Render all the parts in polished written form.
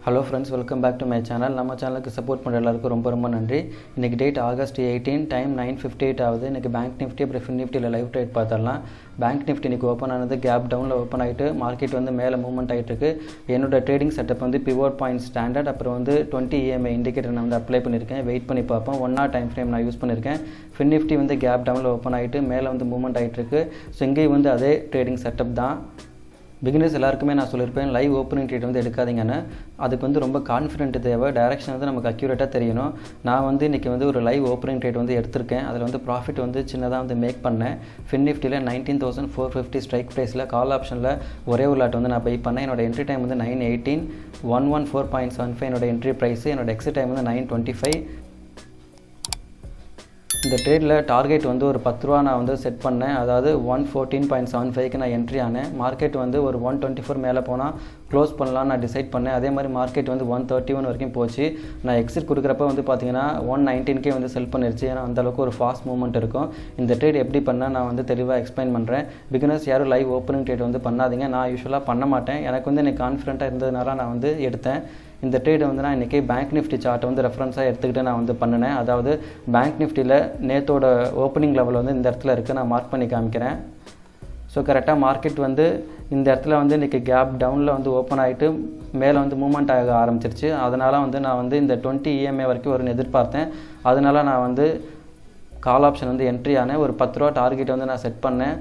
Hello friends, welcome back to my channel. நம்ம சேனலுக்கு support பண்ற எல்லாருக்கும் ரொம்ப நன்றி. இன்னைக்கு டேட் ஆகஸ்ட் 18 டைம் 9:58 ஆகுது. இன்னைக்கு பேங்க் நிஃப்டி அப்புறம் ஃபின் நிஃப்டில லைவ் ட்ரேட் பார்த்தறலாம். பேங்க் நிஃப்டி இன்னைக்கு ஓபன் ஆனது கேப் டவுன்ல ஓபன் ஆயிட்டு மார்க்கெட் வந்து மேல மூவ்மென்ட் ஆயிட்டு இருக்கு. என்னோட ட்ரேடிங் செட்டப் வந்து பிவோட் பாயிண்ட் ஸ்டாண்டர்ட் அப்புறம் வந்து 20 EMA இண்டிகேட்டர் நான் வந்து அப்ளை பண்ணிருக்கேன். வெயிட் பண்ணி பாப்போம். 1 hour டைம் ஃப்ரேம் நான் யூஸ் பண்ணிருக்கேன். ஃபின் நிஃப்டி வந்து கேப் டவுன்ல ஓபன் ஆயிட்டு மேல வந்து மூவ்மென்ட் ஆயிட்டு இருக்கு. சோ இங்கே வந்து அதே ட்ரேடிங் செட்டப் தான். பிகினர்ஸ் எல்லாருக்குமே நான் சொல்லியிருப்பேன் லைவ் ஓப்பனிங் ட்ரேட் வந்து எடுக்காதீங்கன்னு. அதுக்கு வந்து ரொம்ப கான்ஃபிடென்ட் தேவை. டைரக்ஷன் வந்து நமக்கு அக்யூரேட்டாக தெரியணும். நான் வந்து இன்றைக்கி வந்து ஒரு லைவ் ஓப்பனிங் ட்ரேட் வந்து எடுத்திருக்கேன். அதில் வந்து ப்ராஃபிட் வந்து சின்னதாக வந்து மேக் பண்ணேன். ஃபின் நிஃப்டியில் 19,450 ஸ்ட்ரைக் ப்ரைஸில் கால் ஆப்ஷனில் ஒரே ஒரு லாட் வந்து நான் பை பண்ணேன். என்னோட என்ட்ரி டைம் வந்து 9:18 114.75 என்னோட என்ட்ரி ப்ரைஸு. என்னோட எக்ஸிட் டைம் வந்து 9:25. இந்த ட்ரேடில் டார்கெட் வந்து ஒரு 10 ரூபா நான் வந்து செட் பண்ணேன். அதாவது 114.75க்கு நான் என்ட்ரி ஆனேன். மார்க்கெட் வந்து ஒரு 124 மேலே போனால் க்ளோஸ் பண்ணலான்னு நான் டிசைட் பண்ணேன். அதே மாதிரி மார்க்கெட் வந்து 131 வரைக்கும் போச்சு. நான் எக்ஸிட் கொடுக்குறப்ப வந்து பார்த்தீங்கன்னா 119K வந்து செல் பண்ணிருச்சு. ஏன்னா அந்தளவுக்கு ஒரு ஃபாஸ்ட் மூவ்மெண்ட் இருக்கும். இந்த ட்ரேட் எப்படி பண்ணால் நான் வந்து தெளிவாக எக்ஸ்பிளைன் பண்ணுறேன். பிகினர்ஸ் யாரும் லைவ் ஓப்பனிங் ட்ரேட் வந்து பண்ணாதீங்க. நான் யூஸ்வலாக பண்ண மாட்டேன். எனக்கு வந்து எனக்கு கான்ஃபிடென்ட்டாக இருந்ததுனால நான் வந்து எடுத்தேன். இந்த ட்ரேடை வந்து நான் இன்றைக்கி பேங்க் நிஃப்டி சார்ட்டை வந்து ரெஃபரன்ஸாக எடுத்துக்கிட்டு நான் வந்து பண்ணினேன். அதாவது பேங்க் நிஃப்டியில் நேத்தோட ஓப்பனிங் லெவல் வந்து இந்த இடத்துல இருக்குது. நான் மார்க் பண்ணி காமிக்கிறேன். ஸோ கரெக்டாக மார்க்கெட் வந்து இந்த இடத்துல வந்து இன்றைக்கி கேப் டவுனில் வந்து ஓப்பன் ஆகிட்டு மேலே வந்து மூவ்மெண்ட் ஆக ஆரம்பிச்சிருச்சு. அதனால் வந்து நான் வந்து இந்த 20 EMA வரைக்கும் வரும்னு எதிர்பார்த்தேன். அதனால் நான் வந்து கால் ஆப்ஷன் வந்து என்ட்ரி ஆனேன். ஒரு 10 ரூபா டார்கெட் வந்து நான் செட் பண்ணேன்.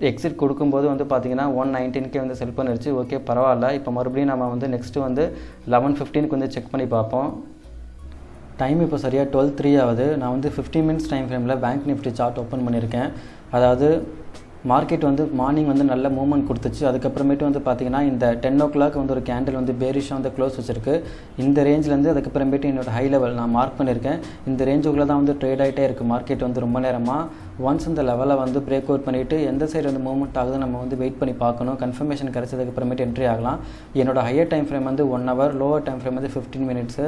எக்ஸிட் கொடுக்கும்போது வந்து பார்த்தீங்கன்னா 119K வந்து செல் பண்ணிருச்சு. ஓகே பரவாயில்ல. இப்போ மறுபடியும் நம்ம வந்து நெக்ஸ்ட்டு வந்து 11:15க்கு வந்து செக் பண்ணி பார்ப்போம். டைம் இப்போ சரியாக 12:03 ஆகுது. நான் வந்து 15 மினிட்ஸ் டைம் ஃப்ரேமில் பேங்க் நிஃப்டி சார்ட் ஓப்பன் பண்ணியிருக்கேன். அதாவது மார்க்கெட் வந்து மார்னிங் வந்து நல்ல மூவ்மெண்ட் கொடுத்துச்சு. அதுக்கப்புறமேட்டு வந்து பார்த்தீங்கன்னா இந்த 10 o'clock வந்து ஒரு கேண்டில் வந்து பேரிஷாக வந்து க்ளோஸ் வச்சிருக்கு. இந்த ரேஞ்சிலேருந்து அதுக்கப்புறமேட்டு என்னோட ஹை லெவல் நான் மார்க் பண்ணியிருக்கேன். இந்த ரேஞ்சுக்குள்ளே தான் வந்து ட்ரேட் ஆகிட்டே இருக்குது மார்க்கெட் வந்து ரொம்ப நேரமாக. ஒன்ஸ் இந்த லெவலை வந்து பிரேக் அவுட் பண்ணிவிட்டு எந்த சைடு வந்து மூவ்மெண்ட் ஆகுது நம்ம வந்து வெயிட் பண்ணி பார்க்கணும். கன்ஃபர்மேஷன் கிடச்சதுக்கப்புறமேட்டு என்ட்ரி ஆகலாம். என்னோட ஹையர் டைம் ஃப்ரேம் வந்து 1 hour, லோவர் டைம் ஃப்ரேம் வந்து 15 minutes.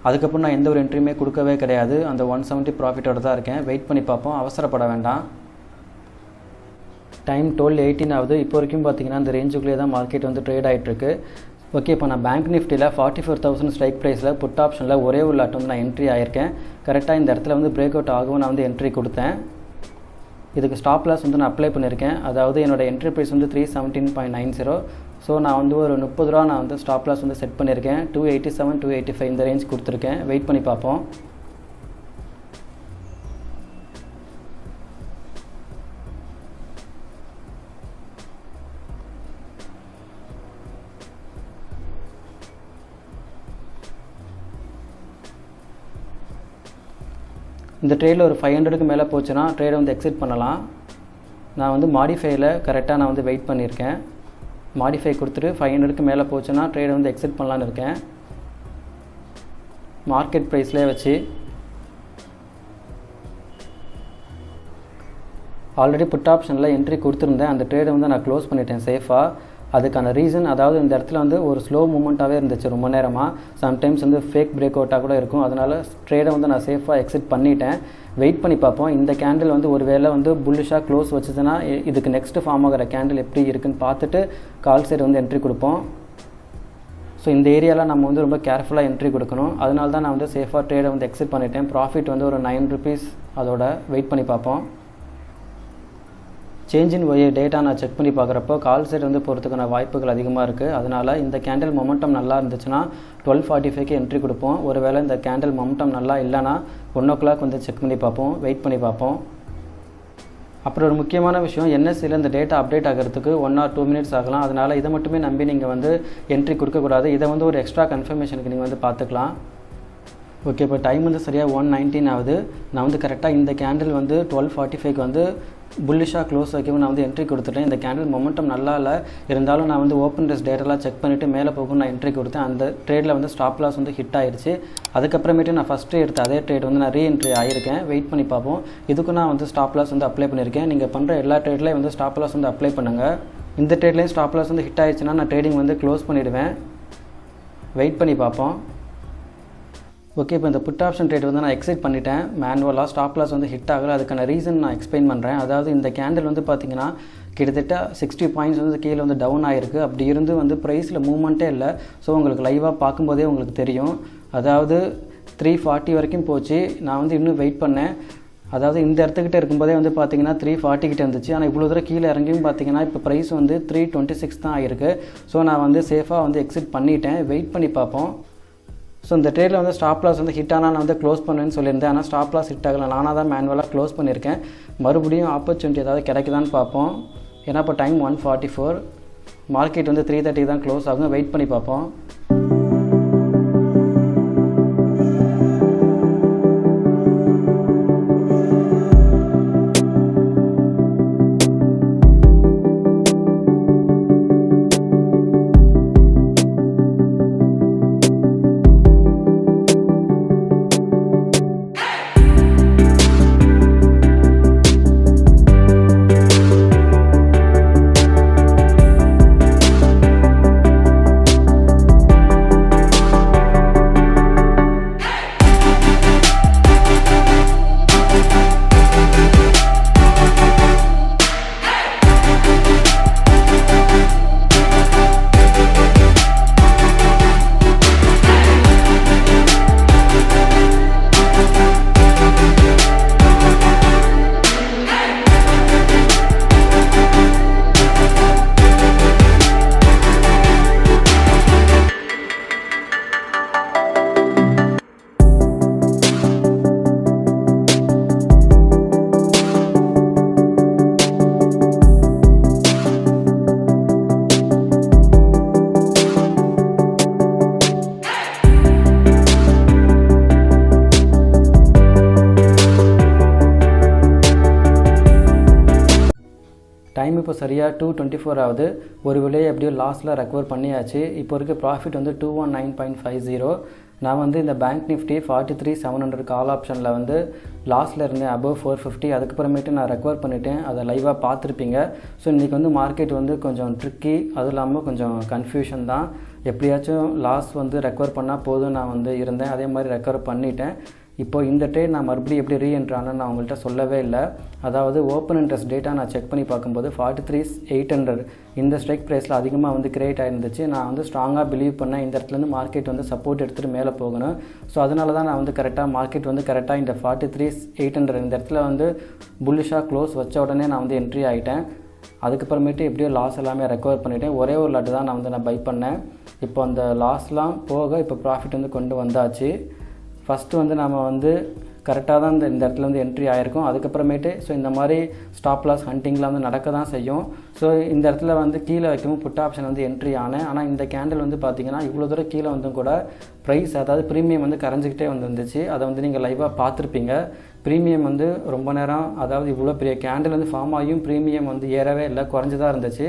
அதுக்கப்புறம் நான் எந்த ஒரு என்ட்ரியுமே கொடுக்கவே கிடையாது. அந்த 170 ப்ராஃபிட்டோடு தான் இருக்கேன். வெயிட் பண்ணி பார்ப்போம். அவசரப்பட வேண்டாம். டைம் 12:18 ஆகுது. இப்போ வரைக்கும் பார்த்தீங்கன்னா அந்த ரேஞ்சுக்குள்ளே தான் மார்க்கெட் வந்து ட்ரேட் ஆகிட்டுருக்கு. ஓகே, இப்போ நான் பேங்க் நிஃப்டியில் 44,000 ஸ்ட்ரைக் ப்ரைஸில் புட் ஆப்ஷனில் ஒரே ஒரு லாட் வந்து நான் என்ட்ரி ஆகியிருக்கேன். கரெக்டாக இந்த இடத்துல வந்து பிரேக் அவுட் ஆகும் நான் வந்து என்ட்ரி கொடுத்தேன். இதுக்கு ஸ்டாப் லாஸ் வந்து நான் அப்ளை பண்ணியிருக்கேன். அதாவது என்னோடய என்ட்ரி ப்ரைஸ் வந்து 317.90. ஸோ நான் வந்து ஒரு 30 ரூபா நான் வந்து ஸ்டாப் லாஸ் வந்து செட் பண்ணியிருக்கேன். 287 285 இந்த ரேஞ்ச் கொடுத்துருக்கேன். வெயிட் பண்ணி பார்ப்போம். இந்த ட்ரேடில் ஒரு 500க்கு மேலே போச்சுன்னா ட்ரேடை வந்து எக்ஸிட் பண்ணலாம். நான் வந்து மாடிஃபையில் கரெக்டாக நான் வந்து வெயிட் பண்ணியிருக்கேன். மாடிஃபை கொடுத்துட்டு 500க்கு மேலே போச்சுன்னா ட்ரேடை வந்து எக்ஸிட் பண்ணலான்னு இருக்கேன். மார்க்கெட் ப்ரைஸ்லேயே வச்சு ஆல்ரெடி புட் ஆப்ஷனில் என்ட்ரி கொடுத்துருந்தேன். அந்த ட்ரேடை வந்து நான் க்ளோஸ் பண்ணிட்டேன் சேஃபாக. அதுக்கான ரீசன் அதாவது இந்த இடத்துல வந்து ஒரு ஸ்லோ மூமெண்ட்டாகவே இருந்துச்சு ரொம்ப நேரமாக. சம்டைம்ஸ் வந்து ஃபேக் பிரேக் அவுட்டாக கூட இருக்கும். அதனால் ட்ரேடை வந்து நான் சேஃபாக எக்ஸிட் பண்ணிட்டேன். வெயிட் பண்ணி பார்ப்போம். இந்த கேண்டில் வந்து ஒரு வேளை வந்து புல்லிஷாக க்ளோஸ் வச்சுதுன்னா இதுக்கு நெக்ஸ்ட்டு ஃபார்ம் ஆகிற கேண்டில் எப்படி இருக்குன்னு பார்த்துட்டு கால் சைடு வந்து என்ட்ரி கொடுப்போம். ஸோ இந்த ஏரியாவில் நம்ம வந்து ரொம்ப கேர்ஃபுல்லாக என்ட்ரி கொடுக்கணும். அதனால தான் நான் வந்து சேஃபாக ட்ரேடை வந்து எக்ஸிட் பண்ணிட்டேன். ப்ராஃபிட் வந்து ஒரு 9 rupees அதோட. வெயிட் பண்ணி பார்ப்போம். சேஞ்ச் இன் ஒய் டேட்டா நான் செக் பண்ணி பார்க்குறப்போ கால் சைடு வந்து போகிறதுக்கான வாய்ப்புகள் அதிகமாக இருக்குது. அதனால் இந்த கேண்டில் மொமெண்டம் நல்லா இருந்துச்சுன்னா 12:45க்கு என்ட்ரி கொடுப்போம். ஒருவேளை இந்த கேண்டில் மொமெண்டம் நல்லா இல்லைனா 1 o'clock வந்து செக் பண்ணி பார்ப்போம். வெயிட் பண்ணி பார்ப்போம். அப்புறம் ஒரு முக்கியமான விஷயம், என்எஸ்சியில் இந்த டேட்டா அப்டேட் ஆகிறதுக்கு 1 or 2 minutes ஆகலாம். அதனால் இதை மட்டுமே நம்பி நீங்கள் வந்து என்ட்ரி கொடுக்கக்கூடாது. இதை வந்து ஒரு எக்ஸ்ட்ரா கன்ஃபர்மேஷனுக்கு நீங்கள் வந்து பார்த்துக்கலாம். ஓகே, இப்போ டைம் வந்து சரியாக 1:19 ஆகுது. நான் வந்து கரெக்டாக இந்த கேண்டில் வந்து 12:45க்கு வந்து புல்லிஷாக க்ளோஸ் வைக்கவும் நான் வந்து என்ட்ரி கொடுத்துட்டேன். இந்த கேண்டில் மொமெண்டம் நல்லா இல்லை இருந்தாலும் நான் வந்து ஓப்பன் டெஸ்ட் டேட்டெல்லாம் செக் பண்ணிவிட்டு மேலே போகும் நான் என்ட்ரி கொடுத்தேன். அந்த ட்ரேடில் வந்து ஸ்டாப் லாஸ் வந்து ஹிட் ஆயிடுச்சு. அதுக்கப்புறமேட்டு நான் ஃபஸ்ட்டு எடுத்த அதே ட்ரேட் வந்து நான் ரீஎன்ட்ரி ஆகியிருக்கேன். வெயிட் பண்ணி பார்ப்போம். இதுக்கு நான் வந்து ஸ்டாப் லாஸ் வந்து அப்ளை பண்ணியிருக்கேன். நீங்கள் பண்ணுற எல்லா ட்ரேட்லேயும் வந்து ஸ்டாப் லாஸ் வந்து அப்ளை பண்ணுங்கள். இந்த ட்ரேட்லேயும் ஸ்டாப் லாஸ் வந்து ஹிட் ஆயிடுச்சுன்னா நான் ட்ரேடிங் வந்து க்ளோஸ் பண்ணிவிடுவேன். வெயிட் பண்ணி பார்ப்போம். ஓகே, இப்போ இந்த புட் ஆப்ஷன் ட்ரேட் வந்து நான் எக்ஸைட் பண்ணிட்டேன். மேனுவலாக ஸ்டாப் லாஸ் வந்து ஹிட் ஆகலை. அதுக்கான ரீசன் நான் எக்ஸ்பிளைன் பண்ணுறேன். அதாவது இந்த கேண்டில் வந்து பார்த்திங்கன்னா கிட்டத்தட்ட 60 பாயிண்ட்ஸ் வந்து கீழே வந்து டவுன் ஆகிருக்கு. அப்படி இருந்து வந்து ப்ரைஸில் மூவ்மெண்ட்டே இல்லை. ஸோ உங்களுக்கு லைவாக பார்க்கும்போதே உங்களுக்கு தெரியும். அதாவது 340 வரைக்கும் போச்சு. நான் வந்து இன்னும் வெயிட் பண்ணேன். அதாவது இந்த இடத்துக்கிட்ட இருக்கும்போதே வந்து பார்த்திங்கன்னா 340 கிட்ட இருந்துச்சு. ஆனால் இவ்வளோ தூரம் கீழே இறங்கியும் பார்த்திங்கன்னா இப்போ ப்ரைஸ் வந்து 326 தான் ஆகிருக்கு. ஸோ நான் வந்து சேஃபாக வந்து எக்ஸிட் பண்ணிட்டேன். வெயிட் பண்ணி பார்ப்போம். ஸோ இந்த ட்ரேடில் வந்து ஸ்டாப் லாஸ் வந்து ஹிட் ஆனால் நான் வந்து க்ளோஸ் பண்ணுவேன்னு சொல்லியிருந்தேன். ஆனால் ஸ்டாப் லாஸ் ஹிட் ஆகலை. நானாக தான் மேனுவலாக க்ளோஸ் பண்ணியிருக்கேன். மறுபடியும் ஆப்பர்ச்சுனிட்டி ஏதாவது கிடைக்குதான்னு பார்ப்போம். ஏன்னா இப்போ டைம் 1:44, மார்க்கெட் வந்து 3:30 தான் க்ளோஸ் ஆகும். வெயிட் பண்ணி பார்ப்போம். டைம் இப்போ சரியாக 2:24 ஆகுது. ஒரு விலையை எப்படியோ லாஸில் ரெக்கவர் பண்ணியாச்சு. இப்போ இருக்க ப்ராஃபிட் வந்து 219.50. நான் வந்து இந்த பேங்க் நிஃப்டி 43,700 கால் ஆப்ஷனில் வந்து லாஸில் இருந்தேன், அபவ் 450. அதுக்கப்புறமேட்டு நான் ரெக்கவர் பண்ணிவிட்டேன். அதை லைவாக பார்த்துருப்பீங்க. ஸோ இன்றைக்கி வந்து மார்க்கெட் வந்து கொஞ்சம் ட்ரிக்கி, அதுவும் இல்லாமல் கொஞ்சம் கன்ஃபியூஷன் தான். எப்படியாச்சும் லாஸ் வந்து ரெக்கவர் பண்ணால் போதும் நான் வந்து இருந்தேன். அதே மாதிரி ரெக்கவர் பண்ணிட்டேன். இப்போது இந்த ட்ரேட் நான் மறுபடியும் எப்படி ரீஎன்ட்ரு ஆனேன்னு நான் உங்கள்கிட்ட சொல்லவே இல்லை. அதாவது ஓப்பன் இன்ட்ரெஸ்ட் டேட்டா நான் செக் பண்ணி பார்க்கும்போது 43,800 இந்த ஸ்ட்ரைக் ப்ரைஸில் அதிகமாக வந்து கிரியேட் ஆகிருந்துச்சு. நான் வந்து ஸ்ட்ராங்காக பிலீவ் பண்ணேன் இந்த இடத்துலேருந்து மார்க்கெட் வந்து சப்போர்ட் எடுத்துகிட்டு மேலே போகணும். ஸோ அதனால தான் நான் வந்து மார்க்கெட் வந்து கரெக்டாக இந்த 43,800 இந்த இடத்துல வந்து புல்லிஷாக க்ளோஸ் வச்ச உடனே நான் வந்து என்ட்ரி ஆகிட்டேன். அதுக்கப்புறமேட்டு எப்படியோ லாஸ் எல்லாமே ரெக்கவர் பண்ணிவிட்டேன். ஒரே ஒரு லாட்டு தான் நான் பை பண்ணேன். இப்போ அந்த லாஸ்லாம் போக இப்போ ப்ராஃபிட் வந்து கொண்டு வந்தாச்சு. ஃபஸ்ட்டு வந்து நம்ம வந்து கரெக்டாக தான் இந்த இடத்துல வந்து என்ட்ரி ஆகிருக்கும். அதுக்கப்புறமேட்டு ஸோ இந்த மாதிரி ஸ்டாப் லாஸ் ஹண்டிங்லாம் வந்து நடக்க தான் செய்யும். ஸோ இந்த இடத்துல வந்து கீழே வைக்கவும் புட் ஆப்ஷன் வந்து என்ட்ரி ஆனேன். ஆனால் இந்த கேண்டில் வந்து பார்த்திங்கன்னா இவ்வளோ தூரம் கீழே வந்தும் கூட ப்ரைஸ், அதாவது ப்ரீமியம் வந்து கரைஞ்சிக்கிட்டே வந்துருந்துச்சு. அதை வந்து நீங்கள் லைவாக பார்த்துருப்பீங்க. ப்ரீமியம் வந்து ரொம்ப நேரம், அதாவது இவ்வளோ பெரிய கேண்டில் வந்து ஃபார்ம் ஆகியும் ப்ரீமியம் வந்து ஏறவே இல்லை, குறைஞ்சி தான் இருந்துச்சு.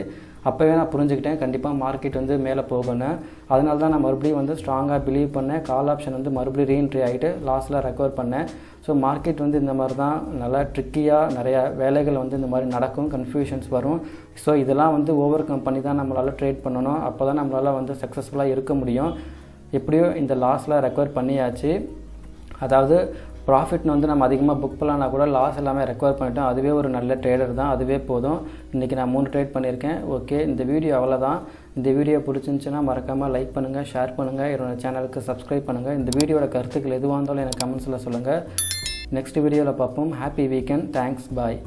அப்போவே நான் புரிஞ்சுக்கிட்டேன் கண்டிப்பாக மார்க்கெட் வந்து மேலே போகணும். அதனால தான் நான் மறுபடியும் வந்து ஸ்ட்ராங்காக பிலீவ் பண்ணேன். கால் ஆப்ஷன் வந்து மறுபடியும் ரீஎன்ட்ரி ஆகிட்டு லாஸில் ரெக்கவர் பண்ணேன். ஸோ மார்க்கெட் வந்து இந்த மாதிரி தான் நல்லா ட்ரிக்கியாக நிறையா வேலைகள் வந்து இந்த மாதிரி நடக்கும், கன்ஃபியூஷன்ஸ் வரும். ஸோ இதெல்லாம் வந்து ஓவர் கம் பண்ணி தான் நம்மளால் ட்ரேட் பண்ணணும். அப்போ தான் நம்மளால் வந்து சக்ஸஸ்ஃபுல்லாக இருக்க முடியும். எப்படியோ இந்த லாஸில் ரெக்கவர் பண்ணியாச்சு. அதாவது ப்ராஃபிட்னு வந்து நம்ம அதிகமாக புக் பண்ணலான்னா கூட லாஸ் எல்லாமே ரெக்கவர் பண்ணிட்டோம். அதுவே ஒரு நல்ல ட்ரேடர் தான், அதுவே போதும். இன்றைக்கி நான் 3 ட்ரேட் பண்ணியிருக்கேன். ஓகே, இந்த வீடியோ அவ்வளோதான். இந்த வீடியோ பிடிச்சிருந்துச்சுன்னா மறக்காமல் லைக் பண்ணுங்கள், ஷேர் பண்ணுங்கள், என்னோடய சேனலுக்கு சப்ஸ்கிரைப் பண்ணுங்கள். இந்த வீடியோட கருத்துக்கள் எதுவாக இருந்தாலும் எனக்கு கமெண்ட்ஸில் சொல்லுங்கள். நெக்ஸ்ட் வீடியோவில் பார்ப்போம். Happy weekend. தேங்க்ஸ். பாய்.